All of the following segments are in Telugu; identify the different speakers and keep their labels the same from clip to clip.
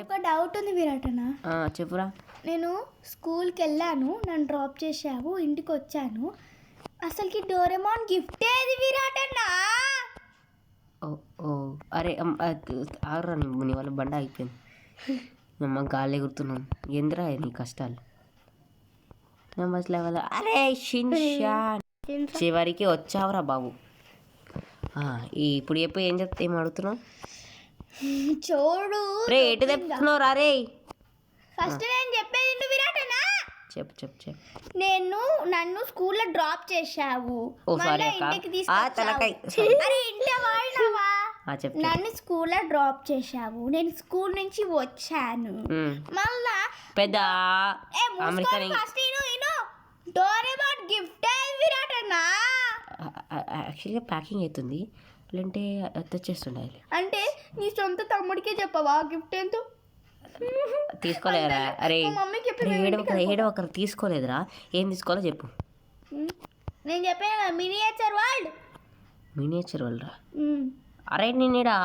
Speaker 1: ఒక డౌట్ ఉంది విరాటనా.
Speaker 2: చెప్పురా.
Speaker 1: నేను స్కూల్కి వెళ్ళాను, నన్ను డ్రాప్ చేసావు, ఇంటికి వచ్చాను. అసలుకి డోరేమాన్ గిఫ్ట్ ఏది విరాటన్నా?
Speaker 2: ఓ అరే ఆగరా, నీ వాళ్ళ బండ అయిపోయింది. అమ్మ గాలి ఎగురుతున్నాం. ఎందురా నీ కష్టాలు? అరే షిన్షాన్, చివరికి వచ్చావురా బాబు. ఇప్పుడు చెప్పు, ఏం అడుగుతున్నావు?
Speaker 1: చూడు
Speaker 2: రే ఎటు తెప్పుతున్నావు రా రే.
Speaker 1: ఫస్ట్ నేను చెప్పేది విరాటనా.
Speaker 2: చెప్పు.
Speaker 1: నన్ను స్కూల్లో డ్రాప్ చేశావు, నన్ను స్కూల్లో డ్రాప్ చేశావు, నేను స్కూల్ నుంచి వచ్చాను. మళ్ళా
Speaker 2: పెద్ద
Speaker 1: డోరేమాన్ గిఫ్ట్ విరాటన్నా.
Speaker 2: యాక్చువల్గా ప్యాకింగ్ అవుతుంది, లేదంటే తెచ్చేస్తుండాలి.
Speaker 1: అంటే నీ సొంత తమ్ముడికే చెప్పవా గిఫ్ట్ ఏంటో?
Speaker 2: తీసుకోలేదురా. అరే ఏడవకరా, తీసుకోలేదురా. ఏం తీసుకోవాలో చెప్పు.
Speaker 1: నేను చెప్పాను మినియేచర్ వరల్డ్
Speaker 2: రా. అరే నేనేడా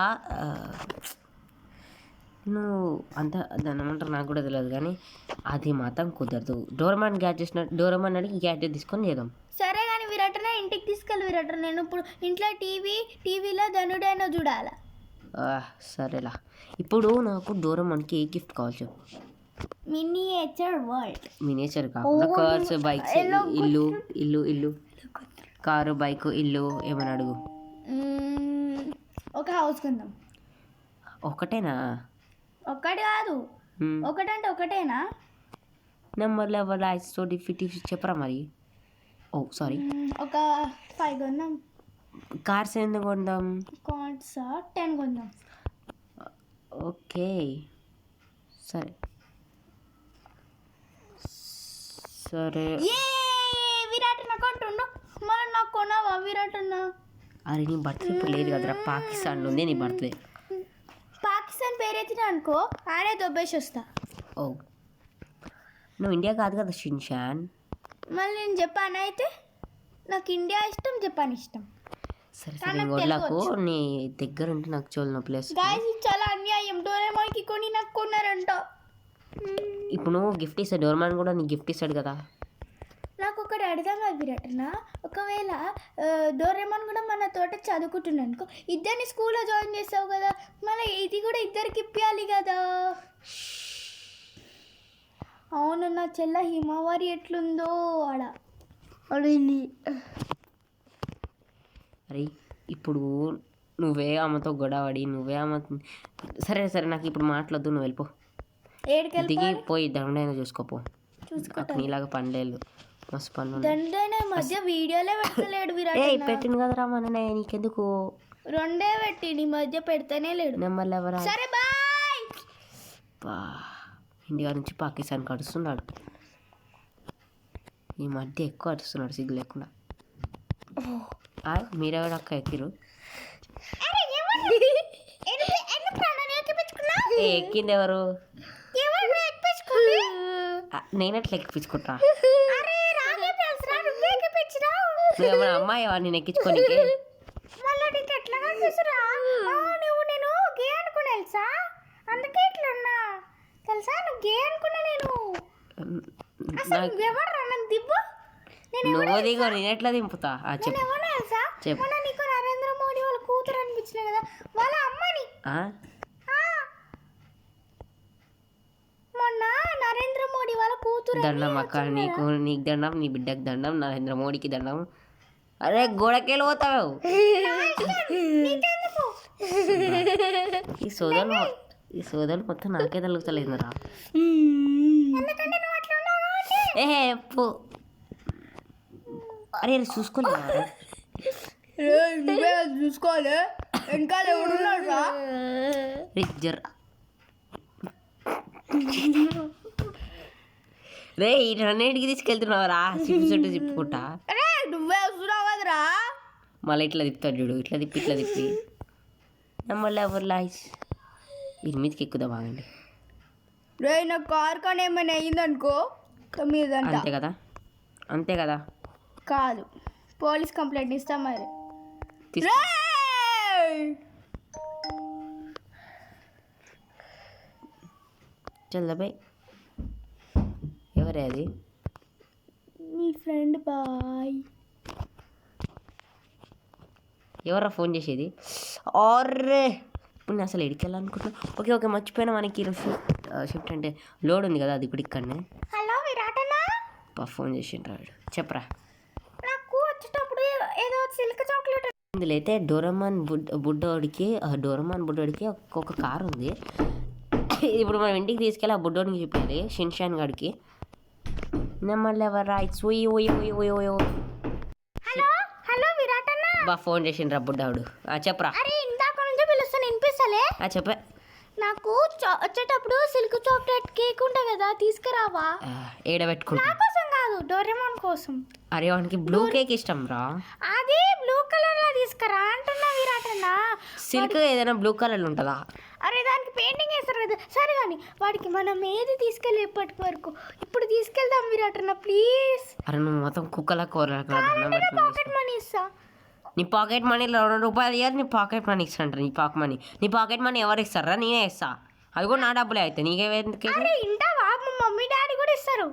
Speaker 2: నువ్వు అంత దాని ఏమంటారు నాకు కూడా తెలియదు, కానీ అది మాత్రం కుదరదు. డోరేమాన్ అడిగి గ్యాడ్జెట్ తీసుకొని చేద్దాం.
Speaker 1: సరే కానీ విరాటన ఇంటికి తీసుకెళ్ళి విరాటన. నేను ఇప్పుడు ఇంట్లో టీవీలో ధనుడైనా చూడాలా?
Speaker 2: సరేలా. ఇప్పుడు నాకు డోరేమాన్కి ఏ గిఫ్ట్ కావాలి చెప్పు. మినియేచర్ కాకుండా కార్స్, బైక్స్, ఇల్లు, కారు, బైక్, ఇల్లు ఏమని అడుగు.
Speaker 1: ఒక హౌస్ కొందాం.
Speaker 2: ఒకటేనా?
Speaker 1: ఒకటి కాదు, ఒకటంటే ఒకటేనా?
Speaker 2: నెంబర్ లెవెల్ ఐస్ చెప్పరా మరి. సారీ,
Speaker 1: ఒక 5 కొందాం.
Speaker 2: కార్స్ ఎందుకు కొందాం?
Speaker 1: కార్స్ 10 కొందాం.
Speaker 2: ఓకే సరే.
Speaker 1: విరాటన్న కొంటుండు, మళ్ళీ నాకు కొనవా విరాటన్న?
Speaker 2: అరే నీ బర్త్డే ఇప్పుడు లేదు కదరా, పాకిస్తాన్లో ఉంది నీ బర్త్డే.
Speaker 1: పాకిస్తాన్ పేరైతే అనుకో, ఆడే దొబ్బేసి వస్తా.
Speaker 2: నువ్వు ఇండియా కాదు కదా షిన్షాన్.
Speaker 1: మళ్ళీ నేను జపాన్ అయితే, నాకు ఇండియా ఇష్టం, జపాన్ ఇష్టం.
Speaker 2: సరే వడ్లకు నీ దగ్గర ఉంటే నాకు చూడను ప్లేస్.
Speaker 1: చాలా అన్యాయం. డోరేమాన్కి కొని నాకు కొన్నారంట.
Speaker 2: ఇప్పుడు నువ్వు గిఫ్ట్ ఇస్తాడు, డోరేమాన్ కూడా నీకు గిఫ్ట్ ఇస్తాడు కదా.
Speaker 1: నాకు ఒకటి అర్థం కాదు విరాటన్న, ఒకవేళ డోరేమాన్ కూడా మన తోట చదువుకుంటున్నాను అనుకో, ఇద్దరిని స్కూల్లో జాయిన్ చేస్తావు కదా, మళ్ళీ ఇది కూడా ఇద్దరికి ఇప్పించాలి కదా. అవును, నా చెల్ల హిమవారి ఎట్లుందో ఆడ అడిగింది.
Speaker 2: అరే ఇప్పుడు నువ్వే అమ్మతో గొడవడి, నువ్వే అమ్మ. సరే నాకు ఇప్పుడు మాట్లాడద్దు, నువ్వు వెళ్ళిపో. దిగి పోయి దండైనా చూసుకోపో. నీలాగా పండేళ్ళు మస్తు పనులు.
Speaker 1: దండైనా మధ్య వీడియోలే పెట్టలేడు విరాట్.
Speaker 2: పెట్టింది కదరా మననే, నీకెందుకు?
Speaker 1: 2 పెట్టి నీ మధ్య పెడితేనే లేడు.
Speaker 2: నెంబర్లు ఎవరా?
Speaker 1: సరే బాయ్.
Speaker 2: ఇండియా నుంచి పాకిస్తాన్కి అడుస్తున్నాడు ఈ మధ్య, ఎక్కువ అడుస్తున్నాడు సిగ్గు లేకుండా. మీరెవరు అక్క ఎక్కిరు? ఎక్కింది ఎవరు? నేనెట్లా ఎక్కించుకుంటా? నువ్వేమన్నా అమ్మాయి నేను ఎక్కించుకోనికే? నువ్వు దిగో, నేను ఎట్లా దింపుతా? చెప్పు.
Speaker 1: నరేంద్ర మోడీ వాళ్ళ కూతురు అనిపించిన కదా, వాళ్ళ అమ్మని. మొన్న నరేంద్ర మోడీ వాళ్ళ కూతురు.
Speaker 2: దండం అక్క, నీకు దండం, నీ బిడ్డకు దండం, నరేంద్ర మోడీకి దండం. అరే గోడకెళ్ళి పోతావు. ఈ సోదరు మొత్తం నాకే తలుగుతలేదురా. అరే చూసుకోలేదు,
Speaker 1: చూసుకోవాలి. వెనకాల ఎవడున్నాడు?
Speaker 2: రే ఈ రన్నింటికి తీసుకెళ్తున్నావురా, చుట్టూ తిప్పుకుంటా.
Speaker 1: నువ్వే వస్తున్నావు కదరా.
Speaker 2: మళ్ళీ ఇట్లా తిప్పుతాడు చూడు, ఇట్లా తిప్పి మళ్ళీ ఎవరు లాయిస్ వీరి మీదకి ఎక్కుదా బాగండి.
Speaker 1: రే నా కార్ కానీ ఏమైనా అయ్యిందనుకో 9.
Speaker 2: అంతే కదా.
Speaker 1: కాదు, పోలీస్ కంప్లైంట్ ఇస్తాం మరి.
Speaker 2: చల్లబాయ్ ఎవరే అది?
Speaker 1: నీ ఫ్రెండ్ బాయ్.
Speaker 2: ఎవరా ఫోన్ చేసేది? ఆర్రే ఇప్పుడు నేను అసలు ఎడికి వెళ్ళాలనుకుంటున్నా. ఓకే ఓకే మర్చిపోయినా, మనకి ఈరోజు షిఫ్ట్ అంటే లోడ్ ఉంది కదా, అది ఇప్పుడు ఇక్కడనే.
Speaker 1: హలో విరాటనా,
Speaker 2: ఫోన్ చేసిండ్రాడు, చెప్పరా.
Speaker 1: నాకు వచ్చేటప్పుడు ఏదో సిల్క్ చాక్లెట్
Speaker 2: ఇందులో అయితే డోరమాన్ బుడ్డోడికి ఒక కార్ ఉంది. ఇప్పుడు మనం ఇంటికి తీసుకెళ్ళి ఆ బుడ్డోడికి చెప్పాలి, షిన్షాన్ గాడికి. నెమ్మది ఎవరా
Speaker 1: హలో హలో విరాటనా,
Speaker 2: ఫోన్ చేసిండ్రా బుడ్డాడు. చెప్పరా.
Speaker 1: అరే ఇందాక నుంచి పిలుస్తాను, వినిపిస్తలే?
Speaker 2: చెప్పే.
Speaker 1: నాకు వచ్చేటప్పుడు సిల్క్ చాక్లెట్ కేక్ ఉంటుంది కదా, తీసుకురావా?
Speaker 2: ఏడబెట్టుకుంటా.
Speaker 1: నా కోసం కాదు, డోరేమాన్ కోసం.
Speaker 2: అరే వానికి బ్లూ కేక్ ఇష్టం రా.
Speaker 1: అది బ్లూ కలర్ లో తీసుకురా అంటున్నా విరాటన్నా.
Speaker 2: సిల్క్ ఏదైనా బ్లూ కలర్ ఉంటుందా?
Speaker 1: అరే దానికి పెయింటింగ్ వేస్తారు కదా. సరే కానీ వాడికి మనం ఏది తీసుకెళ్ళి ఇప్పటి వరకు, ఇప్పుడు తీసుకెళ్దాం విరాటన్న ప్లీజ్.
Speaker 2: అరే నువ్వు మొత్తం కుక్కలా కోరలా.
Speaker 1: పాకెట్ మనీ ఇస్తా.
Speaker 2: నీ పాకెట్ మనీ 2 రూపాయలు ఇయ్యారు, నీ పాకెట్ మనీ ఇస్తాంటారు. నీ పాకెట్ మనీ ఎవరు ఇస్తారా? నేనే ఇస్తా. అది కూడా నా డబ్బులే అయితే నీకే.
Speaker 1: అరే ఇంటావా, మా మమ్మీ డాడీ కూడా ఇస్తారు.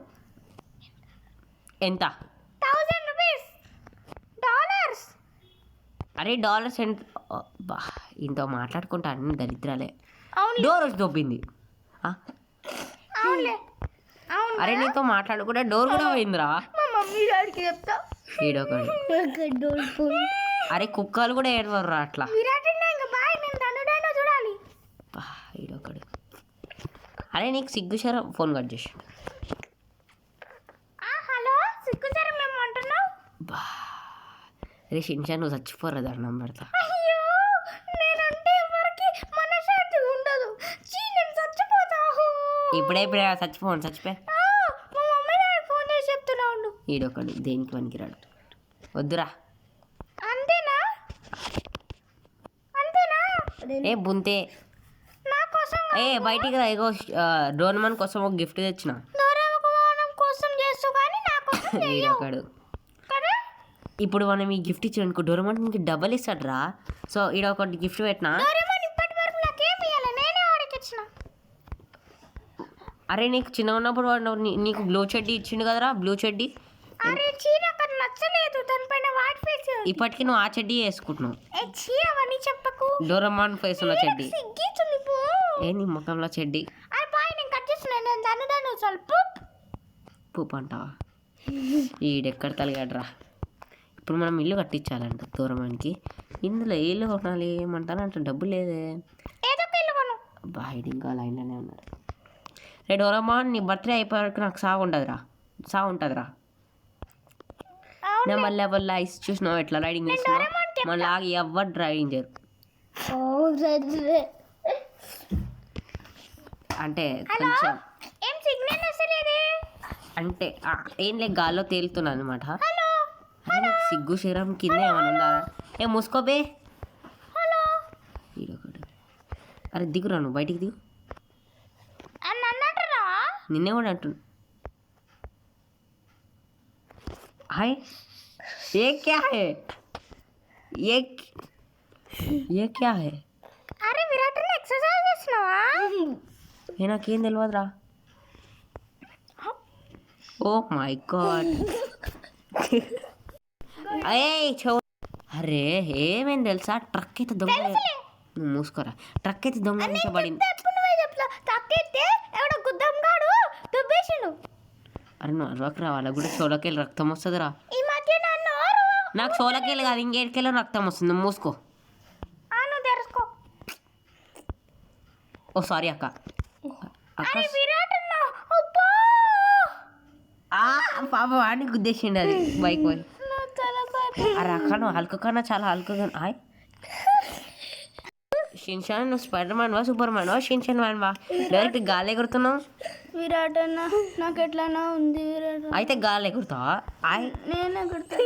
Speaker 2: ఎంత?
Speaker 1: 1000 రూపీస్, డాలర్స్.
Speaker 2: అరే డాలర్స్ ఎంత? ఇంత మాట్లాడుకుంటా అన్ని దరిద్రాలే.
Speaker 1: అవును
Speaker 2: డోర్ వచ్చి దొబ్బింది.
Speaker 1: అవునులే అవును.
Speaker 2: అరే నీతో మాట్లాడుకుంటే డోర్ కూడా పోయిందిరా.
Speaker 1: మా మమ్మీ డాడీకి చెప్తా.
Speaker 2: ఈడొకడు. అరే కుక్కలు కూడా ఏడవరు అట్లా.
Speaker 1: విరాటన్న ఇంకా బాయ్, నేను తనుడైనా చూడాలి.
Speaker 2: ఈడొకడు. అరే నీకు సిగ్గుశారా? ఫోన్ కట్ చేసి.
Speaker 1: హలో సిగ్గుచారం మేము అంటున్నావు.
Speaker 2: అరే షిన్షాన్ నువ్వు చచ్చిపోరా దండం పెడతా.
Speaker 1: అయ్యో నేనంటే ఎవరికి మనశ్శాంతి ఉండదు. నేను చచ్చిపోతా.
Speaker 2: ఇప్పుడే చచ్చిపోయి.
Speaker 1: మా మమ్మీ డాడీ ఫోన్ చేసి చెప్తున్నా ఉండు.
Speaker 2: ఈడొకడు దేనికి పనికిరాడు. వద్దురా.
Speaker 1: అంతేనా?
Speaker 2: ఏ బుంతే
Speaker 1: నా కోసం
Speaker 2: బయటికి రా. ఇగో డోర్మాన్ కోసం ఒక గిఫ్ట్ తెచ్చిన.
Speaker 1: డోరేమాన్ కోసం చేస్తావు కానీ నా కోసం చెయ్యవు
Speaker 2: ఈడొకడు.
Speaker 1: కదా.
Speaker 2: ఇప్పుడు మనం ఈ గిఫ్ట్ ఇచ్చానుకో డోర్మాన్ నీకు డబల్ ఇస్తాడు రా. సో ఈడొకటి గిఫ్ట్ పెట్టినా.
Speaker 1: డోరేమాన్ ఇప్పటి వరకు నాకేం ఇయ్యాలి, నేనే వాడికి ఇచ్చిన.
Speaker 2: అరే నీకు చిన్నగా ఉన్నప్పుడు వాడు నీకు బ్లూ చెడ్డీ ఇచ్చిండు కదరా, బ్లూ చెడ్డీ.
Speaker 1: అరే చీ నాకు అది నచ్చలేదు, దానిపైన వాట్ ఫేస్.
Speaker 2: ఇప్పటికి నువ్వు ఆ చెడ్డీ వేసుకుంటున్నావు.
Speaker 1: చీ అవన్నీ చెప్పకు.
Speaker 2: డోరమాన్ ఫేస్ ఉన్న చెడ్డీ.
Speaker 1: సిగ్గిస్తుంది పో.
Speaker 2: నీ ముఖంలో చెడ్డీ.
Speaker 1: అరే బాయ్ నేను కట్ చేస్తున్నాను, నేను దాన్ని ಸ್ವಲ್ಪ
Speaker 2: పూపు అంటావా? ఈడెక్కడ తలిగాడరా. ఇప్పుడు మనం ఇల్లు కట్టించాలంట డోరమాన్కి. ఇందులో ఇల్లు కొనాలి ఏమంటానంట, డబ్బు లేదే.
Speaker 1: ఏదో ఒక ఇల్లు కొను.
Speaker 2: బాయ్ ఇంకా లైన్లోనే ఉన్నారు. రే డోరమాన్ నీ బర్త్డే అయిపోయే వరకు నాకు సాగు ఉంటుందిరా. నేను మళ్ళీ ఎవరు ఐస్ చూసినావు ఎట్లా రైడింగ్ చేస్తున్నావు. మళ్ళీ ఆగి ఎవరు డ్రైవింగ్ చేయరు. అంటే కొంచెం
Speaker 1: ఏం సిగ్నల్ వస్తలేదే.
Speaker 2: అంటే ఏం లేక గాల్లో తేలుతున్నా అనమాట. సిగ్గు శరం కింద ఏమైనా ఉందా? మూసుకోబే. అరే దిగురా, నువ్వు బయటికి దిగు. నిన్నే కూడా అంటు. హాయ్ ये क्या है? ये क्या है?
Speaker 1: అరే విరాటన్న ఎక్సర్సైజ్ చేస్తున్నావా?
Speaker 2: నాకేం తెలియదురా. Oh my God. అరే ఏమైంది తెలుసా, ట్రక్ అయితే దొంగ. నువ్వు మూసుకోరా. ట్రక్ అయితే దొంగలించబడింది. అరే నువ్వు అరవకు రా, వాళ్ళకి కూడా చోలకెళ్ళి రక్తం వస్తుందిరా. నాకు చోలకెళ్ళి కాదు, ఇంకేడికెళ్ళి రక్తం వస్తుంది. నువ్వు మూసుకో. ఓ సారీ అక్క. పాప వాడిని గుద్దేసిండి అది బైక్ పోయి. అరే అక్క నువ్వు హల్క కన్నా చాలా హల్కగా. హాయ్ షిన్షాన్, నువ్వు స్పైడర్ మ్యాన్ వా సూపర్ మ్యాన్ వా? షిన్షాన్ మ్యాన్ వా? డైరెక్ట్ గాలి ఎగురుతున్నావు.
Speaker 1: విరాటన్న నాకు ఎట్లానా ఉంది.
Speaker 2: అయితే గాలి ఎగురుతావా? హాయ్
Speaker 1: నేను ఎగురుతా.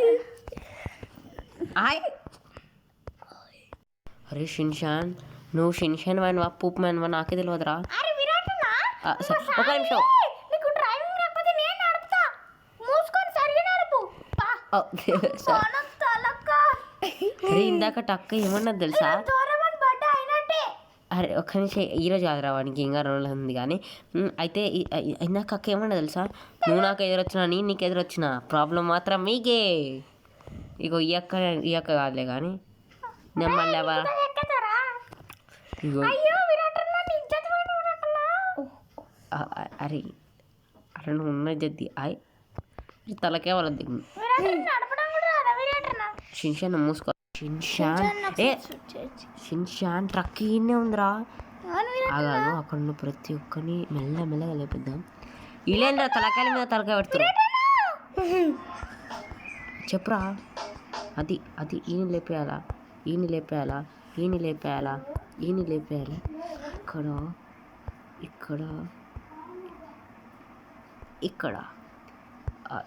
Speaker 2: హాయ్. అరే షిన్షాన్, నువ్వు షిన్షాన్ మ్యాన్ వా పూప్ మ్యాన్ వా? నాకే తెలియదురా. ఒక నిమిషం. అరే ఇందాక టక్క ఏమన్నది తెలుసా? అరే ఒక్క నిమిషం ఈరోజు కాదురా వానికి ఇంకా 2 రోజులు ఉంది కానీ అయితే ఇందాక అక్క ఏమన్నా తెలుసా, నువ్వు నాకు ఎదురొచ్చినా నేను నీకు ఎదురొచ్చిన ప్రాబ్లం మాత్రం మీకే. ఇగో ఈ అక్క కాదులే కానీ నెమ్మలేవా ఇగో అరే అరే నువ్వు ఉన్న జద్ది తలకే వాళ్ళ దిగు షిన్షాన్ మూసుకో. షిన్షాన్ ట్రక్ ఈయనే ఉందిరా. ఆగాను అక్కడ ఉన్న ప్రతి ఒక్కరిని మెల్లగా లేపిద్దాం. వీళ్ళేంద్రా తలకాయల మీద తలకాయ పెడుతున్నారు చెప్పురా. అది ఈయన లేపేయాలా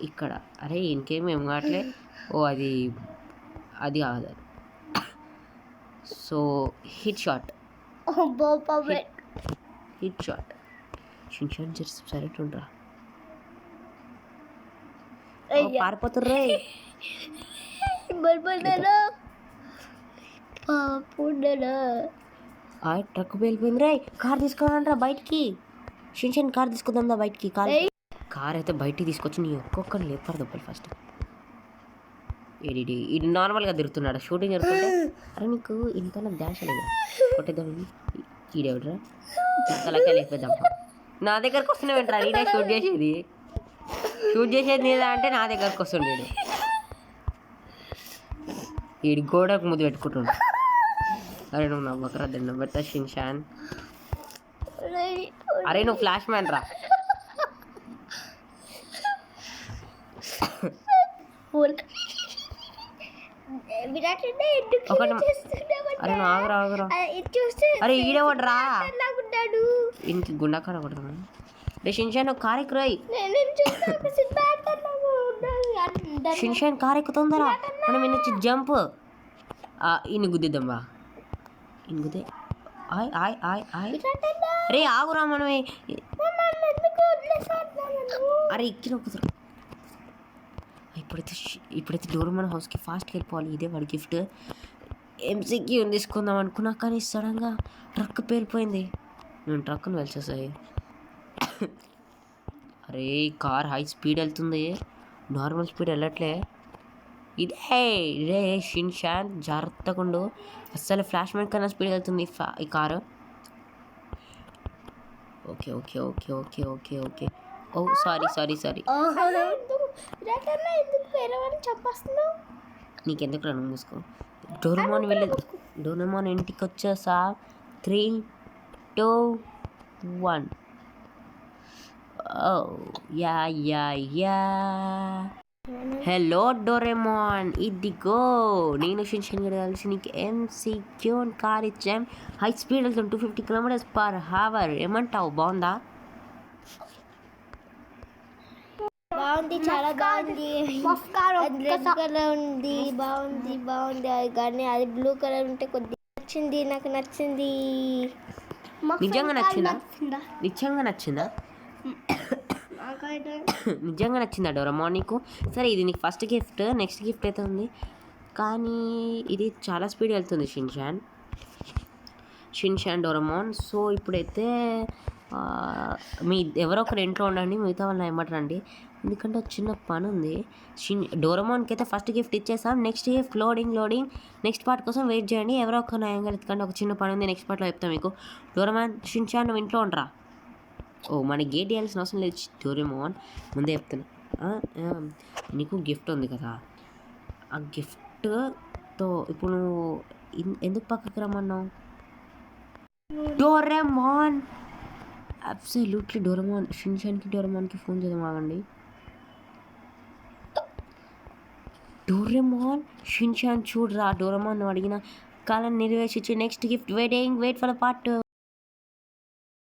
Speaker 2: ఇక్కడ అరే ఇంకేమేం కావట్లే. ఓ అది కాదు. So hit shot షిన్షాన్ just silent ఉండరా. పారిపోతుర్రే ట్రక్ వెళ్ళిపోయింది రే. కార్ తీసుకోవాలంటారా బయటికి. షిన్షాన్ కార్ తీసుకుందా బయటికి. కార్ అయితే బయటికి తీసుకొచ్చి నీ ఒక్కొక్కరిని లేపారు దెబ్బలు. ఫస్ట్ ఇది నార్మల్గా తిరుగుతున్నాడు షూటింగ్ జరుగుతుంటే. అరే నీకు ఇంతలో డాష్ లేదు కొట్టేద్దామని. ఈడెవడరా తలకాయ లేపేద్దాం. నా దగ్గరకు వస్తూనే వింటారా. ఈడే షూట్ చేసేది లేదా అంటే నా దగ్గరకు వస్తుండేడు. ఈడి గోడకు ముద్దు పెట్టుకుంటుండు. అరే నువ్వు నవ్వకరా దండం పెడతా షిన్షాన్. అరే నువ్వు ఫ్లాష్ మ్యాన్ రా. అరే నువ్వు ఆగురా. అరే ఈడేవాడు రా ఇంటికి గుండాకాడ కొడతాను. రే షిన్షాన్ ఒక కార్ ఎక్కురాయి. షిన్షాన్ కార్ ఎక్కుతుందరా. మనం ఇన్నొచ్చి జంప్ ఇన్ని గుద్దిద్దాం బా. ఇన్ని గుద్దే రే ఆగురా. మనమే అరే ఎక్కిన కుదరు. ఇప్పుడైతే డోరేమాన్ హౌస్కి ఫాస్ట్గా వెళ్ళిపోవాలి. ఇదే వాడి గిఫ్ట్. ఎంసీకి తీసుకుందాం అనుకున్నా కానీ సడన్గా ట్రక్ పేలిపోయింది. నేను ట్రక్ను వెళ్ళేసాయి. అరే కార్ హై స్పీడ్ వెళ్తుంది, నార్మల్ స్పీడ్ వెళ్ళట్లే. ఇదే షిన్షాన్ జాగ్రత్తగా ఉండు. అస్సలు ఫ్లాష్ మ్యాన్ కన్నా స్పీడ్ వెళ్తుంది ఈ కారు. ఓకే. ఓ సారీ నీకెందుకు రా నువ్వు మూసుకో. డోరేమాన్ ఇంటికి వచ్చేసా. 3, 2, 1. యా హలో డోరేమాన్, ఇదిగో నేను షిన్షాన్ గడి కలిసి నీకు ఎంసీక్యూ కార్ ఇచ్చాం. హై స్పీడ్ వెళ్తాం 250 km/h. ఏమంటావు? బాగుందా?
Speaker 1: బాగుంది, చాలా బాగుంది. రెడ్ కలర్ ఉంది, బాగుంది. కానీ అది బ్లూ కలర్ ఉంటే కొద్దిగా నాకు నచ్చింది.
Speaker 2: నిజంగా నచ్చిందా నిజంగా నచ్చిందా డోరేమాన్ నీకు? సరే ఇది నీకు ఫస్ట్ గిఫ్ట్. నెక్స్ట్ గిఫ్ట్ అయితే ఉంది కానీ ఇది చాలా స్పీడ్ వెళ్తుంది షిన్షాన్ డోరేమాన్. సో ఇప్పుడైతే మీ ఎవరో ఒకరు ఇంట్లో ఉండండి, మిగతా వాళ్ళని ఏమంటారండి. ఎందుకంటే ఒక చిన్న పని ఉంది. డోరేమాన్కి అయితే ఫస్ట్ గిఫ్ట్ ఇచ్చేసాం. Next gift loading next part కోసం వెయిట్ చేయండి. ఎవరో ఒక నయంగా ఎందుకంటే ఒక చిన్న పని ఉంది. నెక్స్ట్ పార్ట్లో చెప్తాను మీకు. డోరేమాన్ షిన్షాన్ నువ్వు ఇంట్లో ఉండరా. ఓ మనకి గేట్ చేయాల్సిన అవసరం లేదు డోరేమాన్, ముందే చెప్తున్నా. నీకు గిఫ్ట్ ఉంది కదా, ఆ గిఫ్ట్తో ఇప్పుడు నువ్వు ఎందుకు పక్కకి రమ్మన్నావు? డోరేమాన్ అబ్సల్యూట్లీ డోరేమాన్ డోరేమాన్కి ఫోన్ చేద్దాం. ఆగండి. డోరేమాన్ షిన్షాన్ చూడరా, డోరేమాన్ అడిగిన కాలం నెరవేర్చి next gift wait for the part 2.